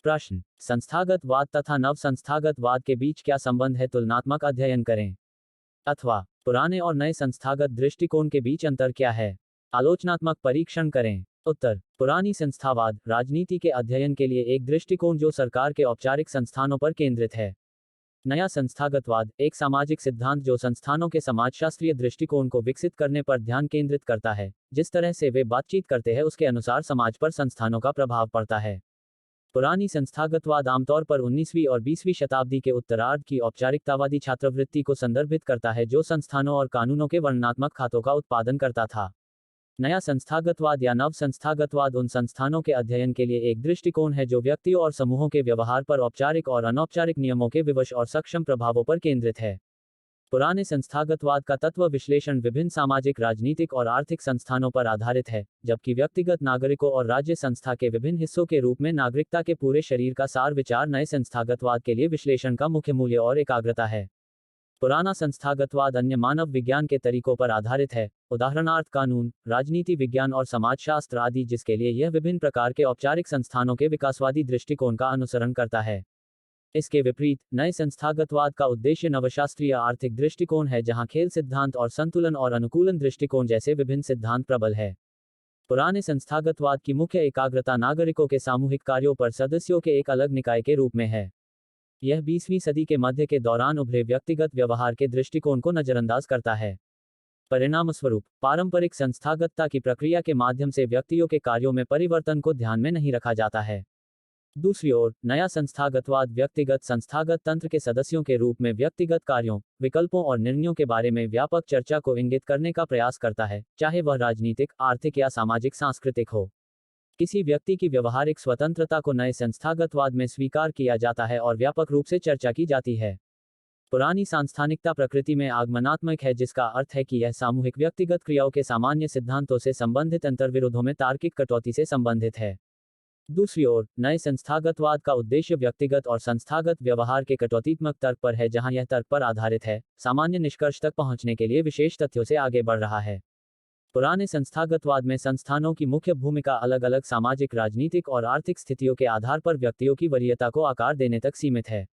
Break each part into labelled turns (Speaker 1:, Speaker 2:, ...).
Speaker 1: प्रश्न, संस्थागतवाद तथा नव संस्थागतवाद के बीच क्या संबंध है, तुलनात्मक अध्ययन करें। अथवा, पुराने और नए संस्थागत दृष्टिकोण के बीच अंतर क्या है, आलोचनात्मक परीक्षण करें। उत्तर, पुरानी संस्थावाद राजनीति के अध्ययन के लिए एक दृष्टिकोण जो सरकार के औपचारिक संस्थानों पर केंद्रित है। नया संस्थागतवाद एक सामाजिक सिद्धांत जो संस्थानों के समाजशास्त्रीय दृष्टिकोण को विकसित करने पर ध्यान केंद्रित करता है, जिस तरह से वे बातचीत करते हैं उसके अनुसार समाज पर संस्थानों का प्रभाव पड़ता है। पुरानी संस्थागतवाद आमतौर पर 19वीं और 20वीं शताब्दी के उत्तरार्ध की औपचारिकतावादी छात्रवृत्ति को संदर्भित करता है जो संस्थानों और कानूनों के वर्णनात्मक खातों का उत्पादन करता था। नया संस्थागतवाद या नव संस्थागतवाद उन संस्थानों के अध्ययन के लिए एक दृष्टिकोण है जो व्यक्तियों और समूहों के व्यवहार पर औपचारिक और अनौपचारिक नियमों के विवश और सक्षम प्रभावों पर केंद्रित है। पुराने संस्थागतवाद का तत्व विश्लेषण विभिन्न सामाजिक, राजनीतिक और आर्थिक संस्थानों पर आधारित है, जबकि व्यक्तिगत नागरिकों और राज्य संस्था के विभिन्न हिस्सों के रूप में नागरिकता के पूरे शरीर का सार विचार नए संस्थागतवाद के लिए विश्लेषण का मुख्य मूल्य और एकाग्रता है। पुराना संस्थागतवाद अन्य मानव विज्ञान के तरीकों पर आधारित है, उदाहरणार्थ कानून, राजनीति विज्ञान और समाजशास्त्र आदि, जिसके लिए यह विभिन्न प्रकार के औपचारिक संस्थानों के विकासवादी दृष्टिकोण का अनुसरण करता है। इसके विपरीत, नए संस्थागतवाद का उद्देश्य नवशास्त्रीय आर्थिक दृष्टिकोण है जहां खेल सिद्धांत और संतुलन और अनुकूलन दृष्टिकोण जैसे विभिन्न सिद्धांत प्रबल है। पुराने संस्थागतवाद की मुख्य एकाग्रता नागरिकों के सामूहिक कार्यों पर सदस्यों के एक अलग निकाय के रूप में है। यह 20वीं सदी के मध्य के दौरान उभरे व्यक्तिगत व्यवहार के दृष्टिकोण को नजरअंदाज करता है। परिणामस्वरूप, पारंपरिक संस्थागतता की प्रक्रिया के माध्यम से व्यक्तियों के कार्यों में परिवर्तन को ध्यान में नहीं रखा जाता है। दूसरी ओर, नया संस्थागतवाद व्यक्तिगत संस्थागत तंत्र के सदस्यों के रूप में व्यक्तिगत कार्यों, विकल्पों और निर्णयों के बारे में व्यापक चर्चा को इंगित करने का प्रयास करता है, चाहे वह राजनीतिक, आर्थिक या सामाजिक सांस्कृतिक हो। किसी व्यक्ति की व्यवहारिक स्वतंत्रता को नए संस्थागतवाद में स्वीकार किया जाता है और व्यापक रूप से चर्चा की जाती है। पुरानी सांस्थानिकता प्रकृति में आगमनात्मक है, जिसका अर्थ है कि यह सामूहिक व्यक्तिगत क्रियाओं के सामान्य सिद्धांतों से संबंधित अंतर्विरोधों में तार्किक कटौती से संबंधित है। दूसरी ओर, नए संस्थागतवाद का उद्देश्य व्यक्तिगत और संस्थागत व्यवहार के कटौतीत्मक तर्क पर है, जहां यह तर्क पर आधारित है, सामान्य निष्कर्ष तक पहुंचने के लिए विशेष तथ्यों से आगे बढ़ रहा है। पुराने संस्थागतवाद में संस्थानों की मुख्य भूमिका अलग अलग सामाजिक, राजनीतिक और आर्थिक स्थितियों के आधार पर व्यक्तियों की वरीयता को आकार देने तक सीमित है।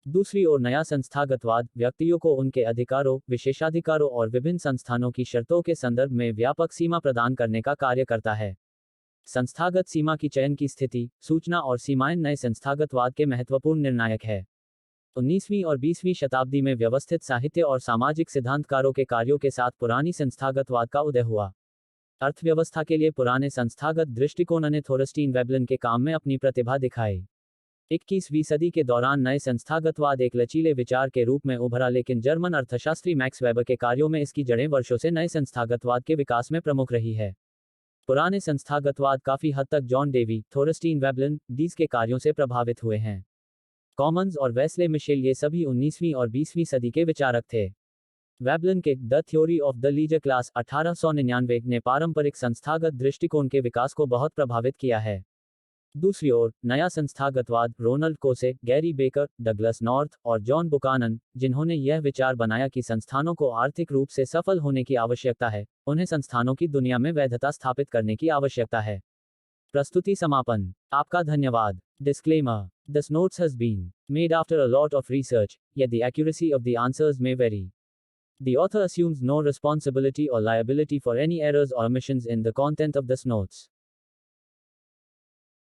Speaker 1: दूसरी ओर, नया संस्थागतवाद व्यक्तियों को उनके अधिकारों, विशेषाधिकारों और विभिन्न संस्थानों की शर्तों के संदर्भ में व्यापक सीमा प्रदान करने का कार्य करता है। संस्थागत सीमा की चयन की स्थिति, सूचना और सीमाएं नए संस्थागतवाद के महत्वपूर्ण निर्णायक है। 19वीं और 20वीं शताब्दी में व्यवस्थित साहित्य और सामाजिक सिद्धांतकारों के कार्यों के साथ पुरानी संस्थागतवाद का उदय हुआ। अर्थव्यवस्था के लिए पुराने संस्थागत दृष्टिकोण ने थोरस्टीन वेबलन के काम में अपनी प्रतिभा दिखाई। 21वीं सदी के दौरान नए संस्थागतवाद एक लचीले विचार के रूप में उभरा, लेकिन जर्मन अर्थशास्त्री मैक्स वेबर के कार्यों में इसकी जड़ें वर्षों से नए संस्थागतवाद के विकास में प्रमुख रही है। पुराने संस्थागतवाद काफी हद तक जॉन डेवी, थोरस्टीन वेबलन, डीज के कार्यों से प्रभावित हुए हैं। कॉमन्स और वेस्ले मिशेल ये सभी 19वीं और 20वीं सदी के विचारक थे। वेबलन के the theory of the leisure class 1899 ने पारंपरिक संस्थागत दृष्टिकोण के विकास को बहुत प्रभावित किया है। दूसरी ओर, नया संस्थागतवाद रोनाल्ड कोसे, गैरी बेकर, डगलस नॉर्थ और जॉन बुकानन, जिन्होंने यह विचार बनाया कि संस्थानों को आर्थिक रूप से सफल होने की आवश्यकता है, उन्हें संस्थानों की दुनिया में वैधता स्थापित करने की आवश्यकता है। प्रस्तुति समापन। आपका धन्यवाद। Disclaimer. This notes has been made after a lot of research, yet the accuracy of the answers may vary. The author assumes no responsibility or liability for any errors or omissions in the content of this notes.